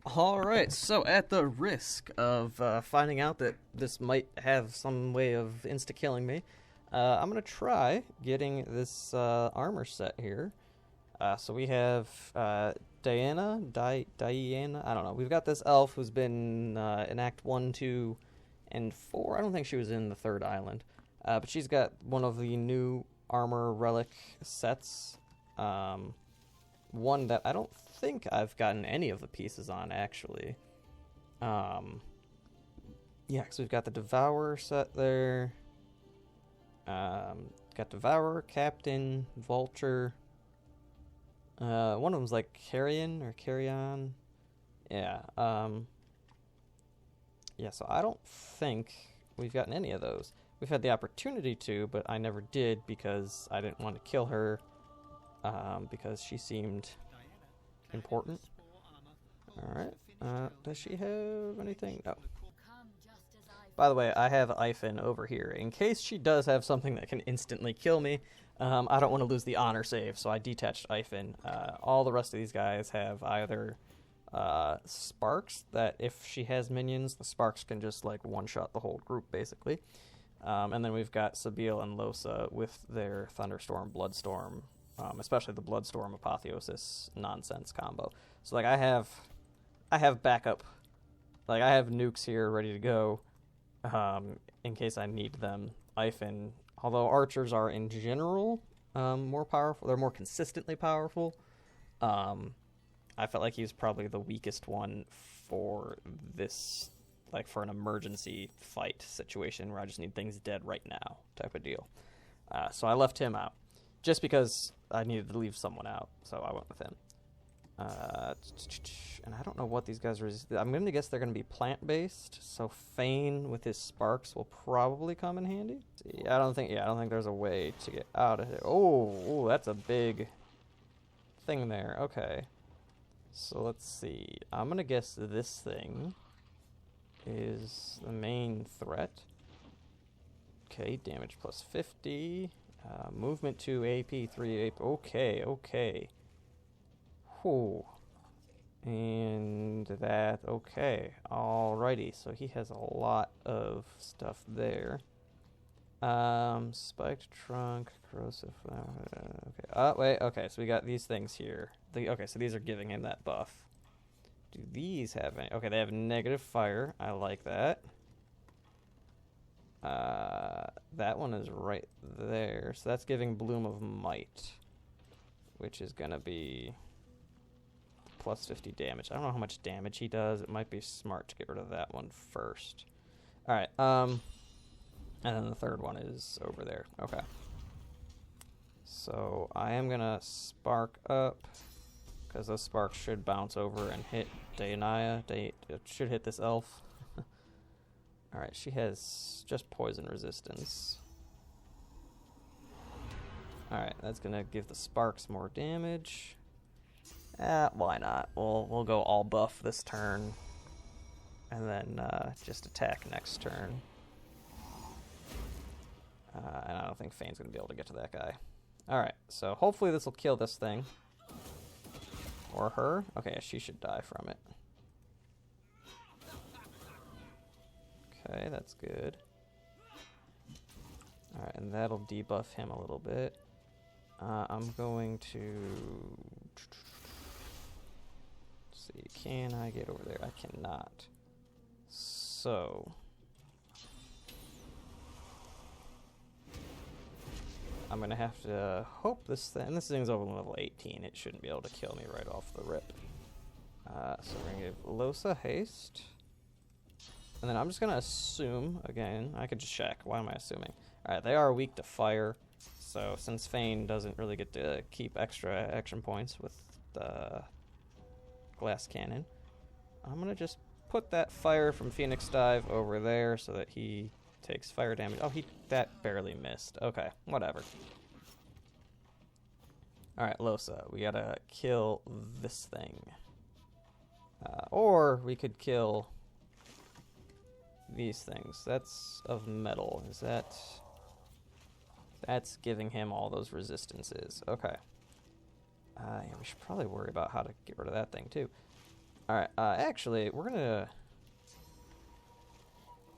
Alright, so at the risk of finding out that this might have some way of insta-killing me, I'm going to try getting this armor set here. So we have Diana, I don't know. We've got this elf who's been in Act 1, 2, and 4. I don't think she was in the third island. But she's got one of the new armor relic sets. One that I don't think I've gotten any of the pieces on, actually. Um, yeah, because we've got the Devourer set there. Got Devourer, Captain, Vulture. One of them's like Carrion or Carrion. Yeah. Yeah, so I don't think we've gotten any of those. We've had the opportunity to, but I never did because I didn't want to kill her. Because she seemed important. Alright. Does she have anything? No. By the way, I have Ifin over here. In case she does have something that can instantly kill me, I don't want to lose the honor save, so I detached Ifin. All the rest of these guys have either sparks, that if she has minions, the sparks can just like one-shot the whole group, basically. And then we've got Sabil and Losa with their Thunderstorm, Bloodstorm, especially the Bloodstorm Apotheosis nonsense combo. So like I have backup, like I have nukes here ready to go, in case I need them. Ifin, although archers are in general more powerful, they're more consistently powerful. I felt like he was probably the weakest one for this, like for an emergency fight situation where I just need things dead right now type of deal. So I left him out just because I needed to leave someone out, so I went with him. And I don't know what these guys resist. I'm going to guess they're going to be plant-based, so Fane with his sparks will probably come in handy. See, I don't think there's a way to get out of here. Oh, that's a big thing there. Okay. So let's see. I'm going to guess this thing is the main threat. Okay, damage plus 50. Movement 2, AP 3, AP. Okay. Whew. And that, okay. Alrighty, so he has a lot of stuff there. Spiked trunk, corrosive. Okay. Wait. Okay, so we got these things here. Okay, so these are giving him that buff. Do these have any? Okay, they have negative fire. I like that. That one is right there. So that's giving Bloom of Might, which is gonna be plus 50 damage. I don't know how much damage he does. It might be smart to get rid of that one first. Alright, and then the third one is over there. Okay. So I am gonna spark up, because those sparks should bounce over and hit Dayanaya. It should hit this elf. Alright, she has just poison resistance. Alright, that's gonna give the sparks more damage. Why not? We'll go all buff this turn, and then just attack next turn. And I don't think Fane's gonna be able to get to that guy. Alright, so hopefully this will kill this thing. Or her. Okay, she should die from it. Okay, that's good. Alright, and that'll debuff him a little bit. I'm going to... Let's see, can I get over there? I cannot. So... I'm going to have to hope this thing's over level 18. It shouldn't be able to kill me right off the rip. So we're going to give Losa haste. And then I'm just going to assume, again, I could just check. Why am I assuming? Alright, they are weak to fire. So since Fane doesn't really get to keep extra action points with the glass cannon, I'm going to just put that fire from Phoenix Dive over there so that he takes fire damage. Oh, that barely missed. Okay, whatever. Alright, Losa, we gotta kill this thing. Or we could kill these things. That's of metal. Is that... That's giving him all those resistances. Okay. Yeah, we should probably worry about how to get rid of that thing, too. Alright, actually, we're gonna...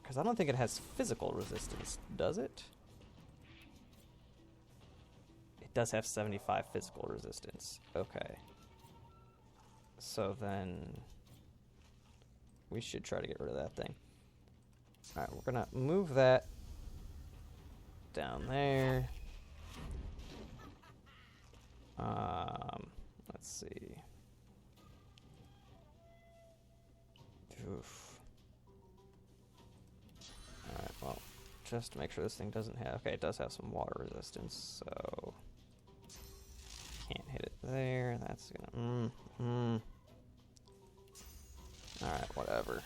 Because I don't think it has physical resistance, does it? It does have 75 physical resistance. Okay. So then... we should try to get rid of that thing. Alright, we're gonna move that down there. Let's see. Oof. Alright, well, just to make sure this thing doesn't have... okay, it does have some water resistance, so... can't hit it there. That's gonna... Alright, whatever.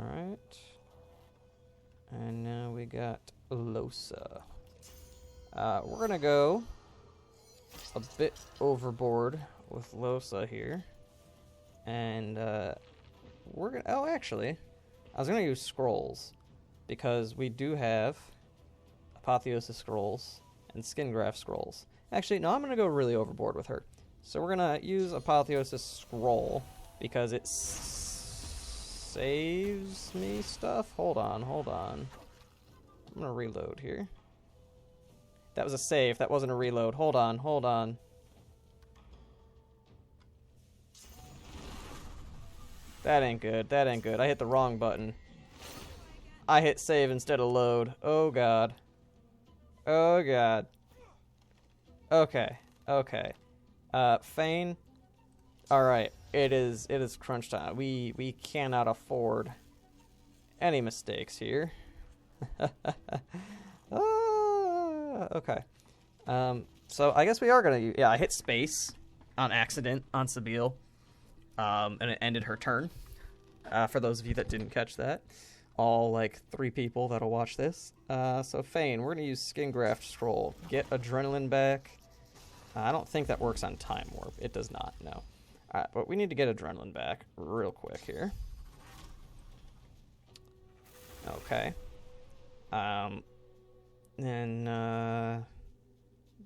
Alright. And now we got Losa. We're gonna go a bit overboard with Losa here. And we're gonna... oh, actually, I was gonna use scrolls. Because we do have Apotheosis scrolls and Skin Graft scrolls. Actually, no, I'm gonna go really overboard with her. So we're gonna use Apotheosis scroll because it saves me stuff. Hold on. I'm gonna reload here. That was a save. That wasn't a reload. Hold on. That ain't good. I hit the wrong button. I hit save instead of load. Oh god. Okay. Fane. Alright. It is crunch time. We cannot afford any mistakes here. Okay. So I guess we are gonna use... yeah, I hit space on accident on Sabile. And it ended her turn. For those of you that didn't catch that. All, like, 3 people that'll watch this. So, Fane, we're going to use Skin Graft Scroll. Get Adrenaline back. I don't think that works on Time Warp. It does not, no. Alright, but we need to get Adrenaline back real quick here. Okay. And,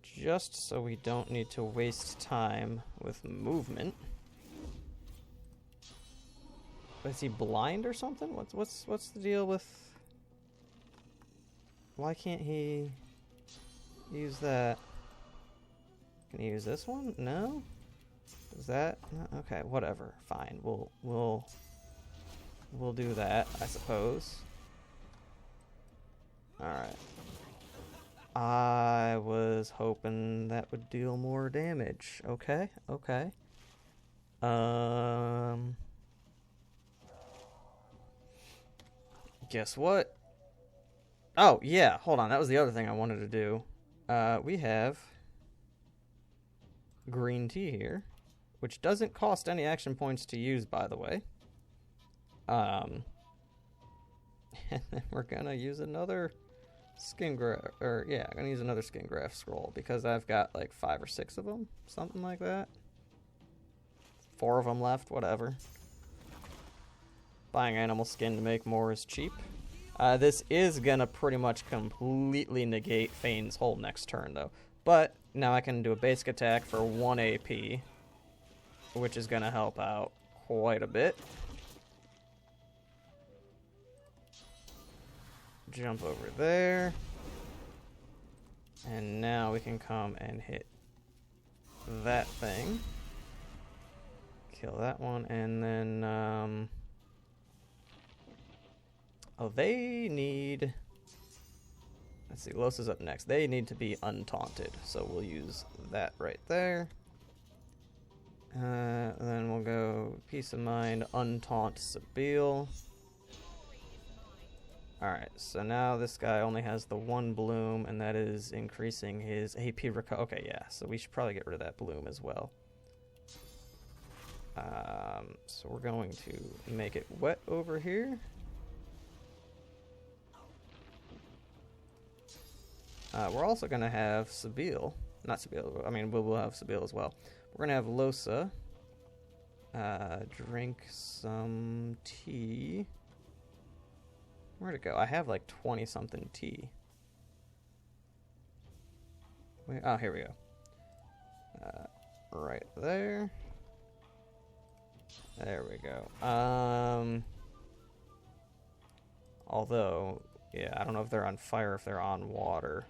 just so we don't need to waste time with movement... is he blind or something? What's the deal with... why can't he use that? Can he use this one? No? Is that... no? Okay, whatever. Fine. We'll do that, I suppose. Alright. I was hoping that would deal more damage. Okay. Guess what? Oh, yeah, hold on. That was the other thing I wanted to do. We have green tea here, which doesn't cost any action points to use, by the way. And then we're gonna use another Skin Graft, or yeah, I'm gonna use another Skin Graft scroll because I've got like 5 or 6 of them, something like that. 4 of them left, whatever. Buying animal skin to make more is cheap. This is gonna pretty much completely negate Fane's whole next turn, though. But now I can do a basic attack for 1 AP, which is gonna help out quite a bit. Jump over there. And now we can come and hit that thing. Kill that one, and then, oh, they need... let's see, Los is up next. They need to be untaunted, so we'll use that right there. Then we'll go Peace of Mind, untaunt Sabile. Alright, so now this guy only has the 1 bloom, and that is increasing his AP okay, yeah, so we should probably get rid of that bloom as well. So we're going to make it wet over here. We're also going to have Sabile. Not Sabile, I mean, we'll have Sabile as well. We're going to have Losa. Drink some tea. Where'd it go? I have like 20-something tea. Oh, here we go. Right there. There we go. Although, yeah, I don't know if they're on fire, if they're on water.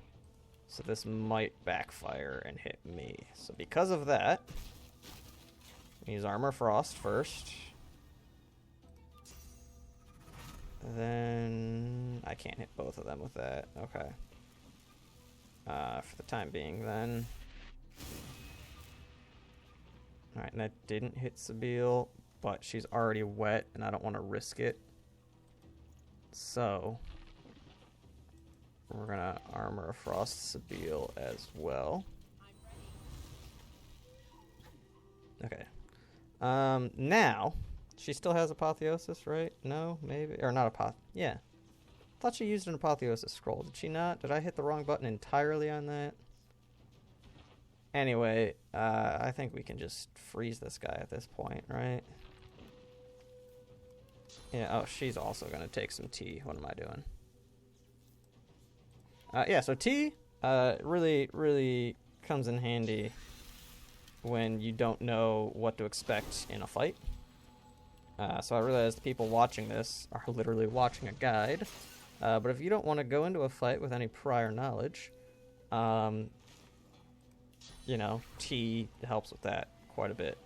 So this might backfire and hit me. So because of that, use Armor Frost first. Then I can't hit both of them with that. Okay. For the time being, then. Alright, and that didn't hit Sabine, but she's already wet, and I don't want to risk it. So, we're gonna Armor Frost Sabine as well. Okay. Now, she still has Apotheosis, right? No? Maybe? Or not yeah. Thought she used an Apotheosis scroll. Did she not? Did I hit the wrong button entirely on that? Anyway, I think we can just freeze this guy at this point, right? Yeah, oh, she's also going to take some tea. What am I doing? Yeah, so tea really, really comes in handy when you don't know what to expect in a fight. So I realize the people watching this are literally watching a guide. But if you don't want to go into a fight with any prior knowledge, you know, tea helps with that quite a bit.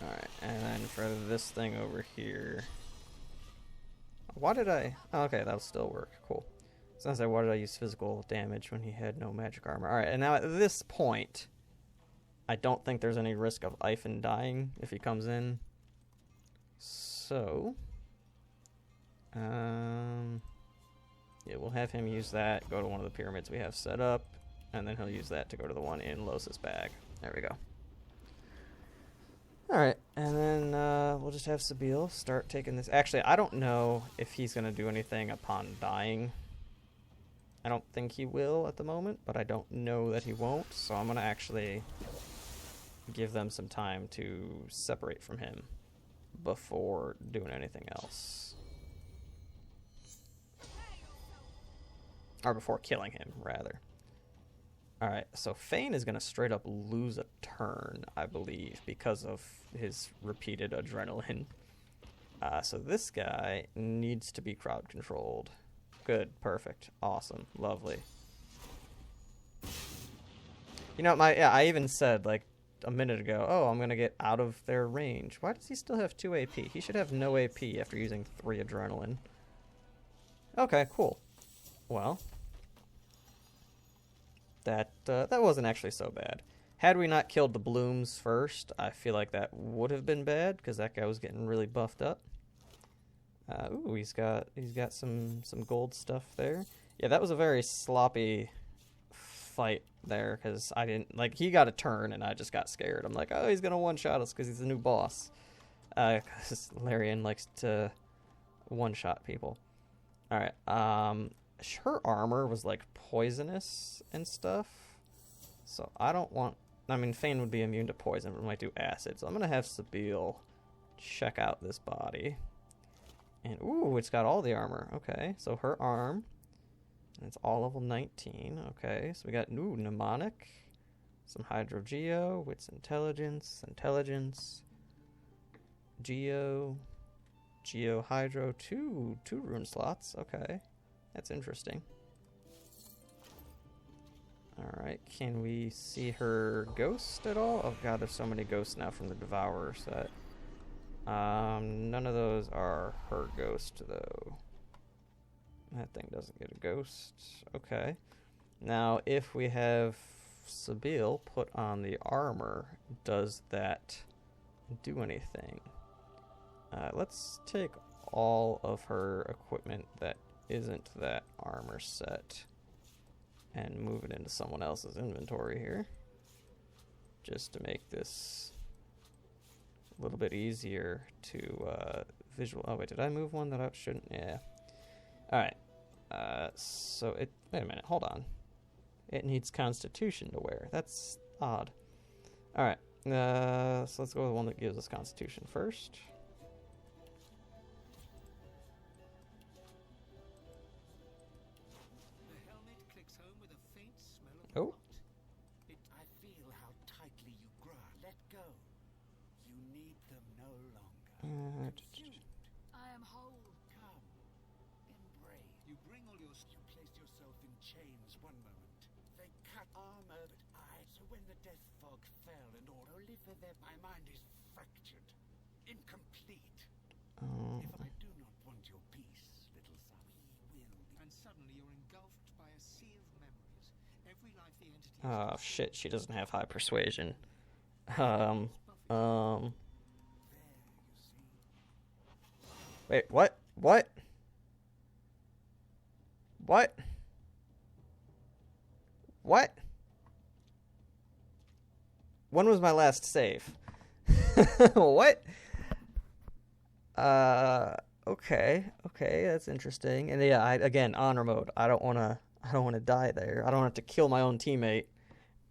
Alright, and then for this thing over here... Why did I... Oh, okay, that'll still work. Cool. So I was like, why did I use physical damage when he had no magic armor? Alright, and now at this point, I don't think there's any risk of Ivan dying if he comes in. So... yeah, we'll have him use that, go to one of the pyramids we have set up, and then he'll use that to go to the one in Los's bag. There we go. Alright, and then we'll just have Sabine start taking this. Actually, I don't know if he's going to do anything upon dying. I don't think he will at the moment, but I don't know that he won't, so I'm going to actually give them some time to separate from him before doing anything else. Or before killing him, rather. Alright, so Fane is going to straight up lose a turn, I believe, because of his repeated adrenaline. So this guy needs to be crowd controlled. Good, perfect, awesome, lovely. You know, I even said, like, a minute ago, oh, I'm going to get out of their range. Why does he still have 2 AP? He should have no AP after using 3 adrenaline. Okay, cool. Well... That wasn't actually so bad. Had we not killed the blooms first, I feel like that would have been bad because that guy was getting really buffed up. Ooh, he's got some gold stuff there. Yeah, that was a very sloppy fight there because I didn't he got a turn and I just got scared. I'm like, oh, he's gonna one-shot us because he's the new boss. Because Larian likes to one-shot people. All right. Her armor was like poisonous and stuff, so I don't want... I mean, Fane would be immune to poison, but might do acid, so I'm gonna have Sabine check out this body. And ooh, it's got all the armor. Okay, so her arm, and it's all level 19. Okay, so we got mnemonic, some hydro-geo, wits, intelligence, geo hydro, two rune slots. Okay. That's interesting. Alright, can we see her ghost at all? Oh god, there's so many ghosts now from the Devourer set. None of those are her ghost, though. That thing doesn't get a ghost. Okay. Now, if we have Sabine put on the armor, does that do anything? Let's take all of her equipment that isn't that armor set and move it into someone else's inventory here, just to make this a little bit easier to visual. Oh wait, did I move one that I shouldn't? Yeah. Alright, so it, wait a minute, hold on, it needs Constitution to wear. That's odd. Alright, so let's go with the one that gives us Constitution first. I am whole. Come, embrace. You bring all your. You placed yourself in chains one moment. They cut armor, but so when the deathfog fell and all, only for them, my mind is fractured, incomplete. If I do not want your peace, little son, we will. And suddenly you're engulfed by a sea of memories. Every life the entity. Oh shit! She doesn't have high persuasion. Wait, what? What? What? What? When was my last save? What? Okay, that's interesting. And yeah, again, honor mode. I don't wanna die there. I don't have to kill my own teammate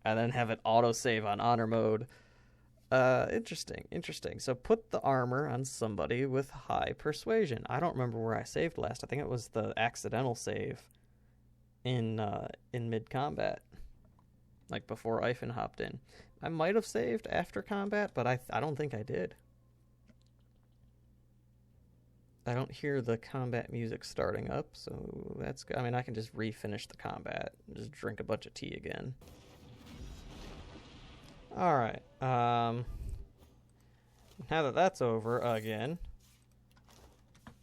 and then have it auto-save on honor mode. Interesting. So put the armor on somebody with high persuasion. I don't remember where I saved last. I think it was the accidental save in mid-combat. Like before Ivan hopped in. I might have saved after combat, but I don't think I did. I don't hear the combat music starting up, so that's good. I mean, I can just refinish the combat and just drink a bunch of tea again. Alright, now that that's over again,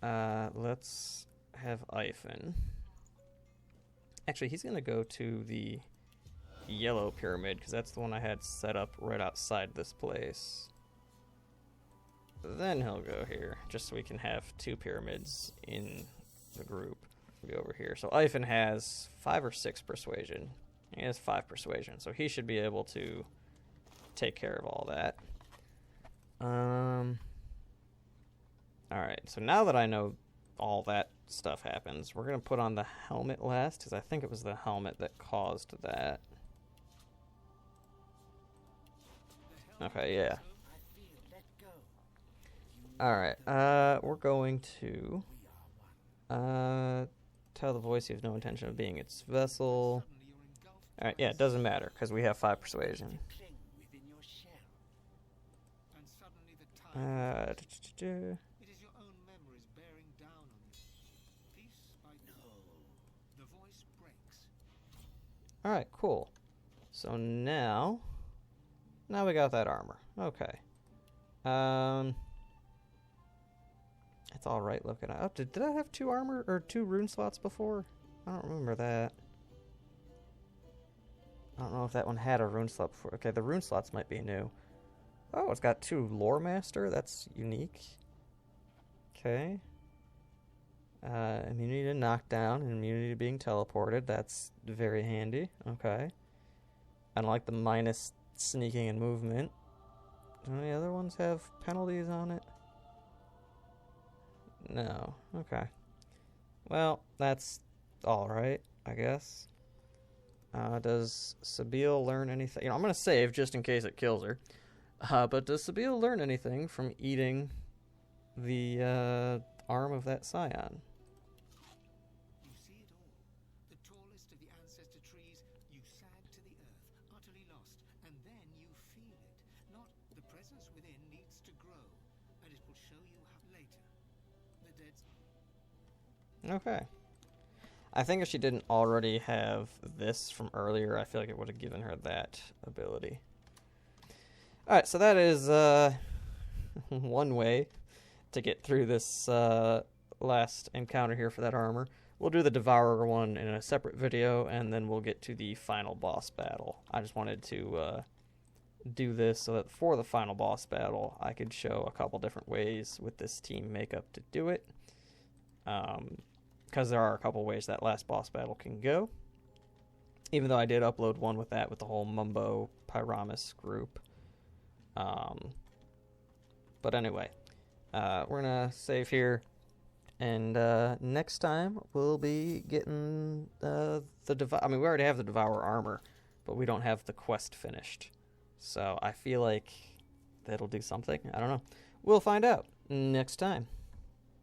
let's have Ivan. Actually, he's going to go to the yellow pyramid, because that's the one I had set up right outside this place. Then he'll go here, just so we can have two pyramids in the group. We'll go over here. So Ivan has 5 or 6 persuasion. He has 5 persuasion, so he should be able to take care of all that. Alright, so now that I know all that stuff happens, we're going to put on the helmet last, because I think it was the helmet that caused that. Okay, yeah. Alright, we're going to tell the voice you have no intention of being its vessel. Alright, yeah, it doesn't matter, because we have 5 persuasion. It is your own memories bearing down on you. Piece by the voice breaks. Alright, cool. So now we got that armor. Okay. It's alright looking. Oh, did I have 2 armor or 2 rune slots before? I don't remember that. I don't know if that one had a rune slot before. Okay, the rune slots might be new. Oh, it's got 2 lore master. That's unique. Okay. Immunity to knockdown and immunity to being teleported. That's very handy. Okay. I don't like the minus sneaking and movement. Do any other ones have penalties on it? No. Okay. Well, that's alright, I guess. Does Sabine learn anything? You know, I'm going to save just in case it kills her. But does Sabine learn anything from eating the arm of that scion? You see it all. The tallest of the ancestor trees, you sag to the earth, utterly lost, and then you feel it. Not the presence within needs to grow, and it will show you how later. The dead. Okay. I think if she didn't already have this from earlier, I feel like it would have given her that ability. Alright, so that is one way to get through this last encounter here for that armor. We'll do the Devourer one in a separate video, and then we'll get to the final boss battle. I just wanted to do this so that for the final boss battle, I could show a couple different ways with this team makeup to do it. Because there are a couple ways that last boss battle can go. Even though I did upload one with that, with the whole Mumbo Pyramus group. But anyway, we're gonna save here, and next time we'll be getting the I mean, we already have the Devourer armor, but we don't have the quest finished. So I feel like that'll do something. I don't know. We'll find out next time.